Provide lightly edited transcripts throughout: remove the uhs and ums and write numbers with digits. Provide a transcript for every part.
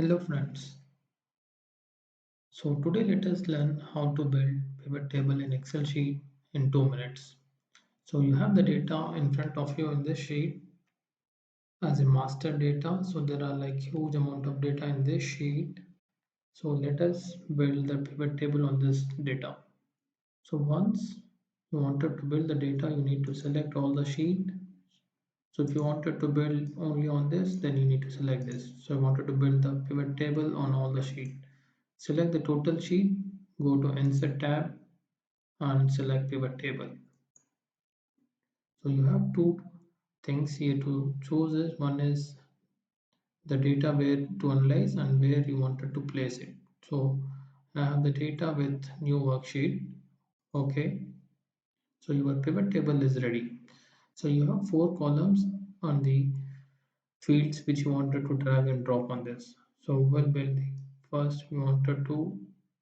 Hello friends. So today let us learn how to build pivot table in Excel sheet in 2 minutes. So you have the data in front of you in this sheet as a master data. So there are like huge amount of data in this sheet. So let us build the pivot table on this data. So once you wanted to build the data, you need to select all the sheet. So if you wanted to build only on this, then you need to select this. So I wanted to build the pivot table on all the sheet. Select the total sheet, go to Insert tab and select Pivot Table. So you have two things here to choose. One is the data where to analyze and where you wanted to place it. So I have the data with new worksheet. Okay. So your pivot table is ready. So you have four columns on the fields which you wanted to drag and drop on this. So we'll build the first we wanted to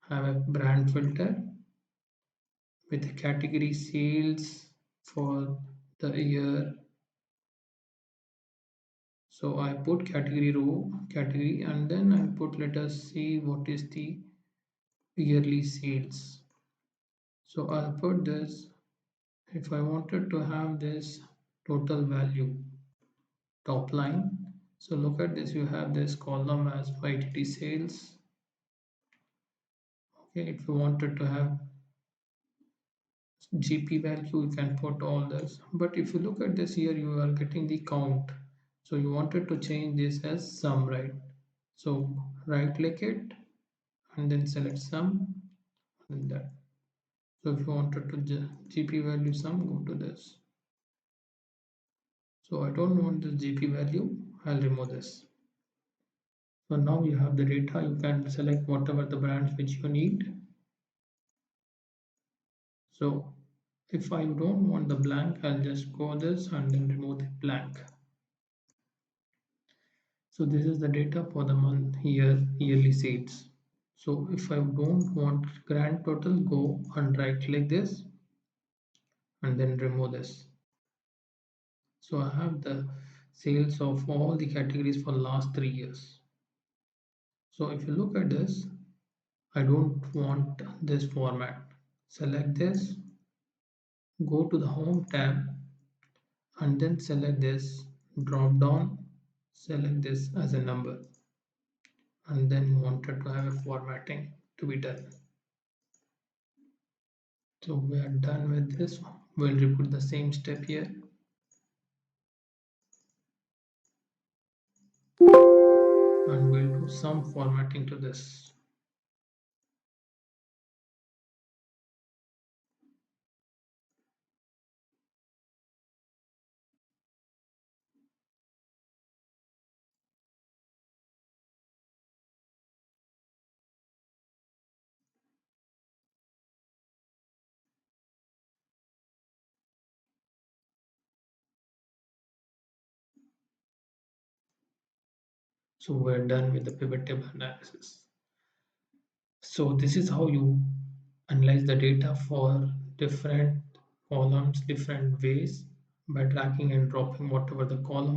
have a brand filter with the category sales for the year. So I put category row category and then I put, let us see what is the yearly sales. So I'll put this. If I wanted to have this total value top line, so look at this, you have this column as YTD sales. Okay, if you wanted to have GP value, you can put all this. But if you look at this here, you are getting the count. So you wanted to change this as sum, right? So right click it and then select sum and that. So if you wanted to GP value sum, go to this. So I don't want this GP value, I'll remove this. So now you have the data, you can select whatever the branch which you need. So if I don't want the blank, I'll just go this and then remove the blank. So this is the data for the month, year, yearly sales. So if I don't want grand total, go and right click this and then remove this. So I have the sales of all the categories for last 3 years. So if you look at this, I don't want this format. Select this, go to the home tab and then select this drop down, select this as a number and then you wanted to have a formatting to be done. So we are done with this. We'll repeat the same step here and we'll do some formatting to this. So we're done with the pivot table analysis. So this is how you analyze the data for different columns, different ways by dragging and dropping whatever the column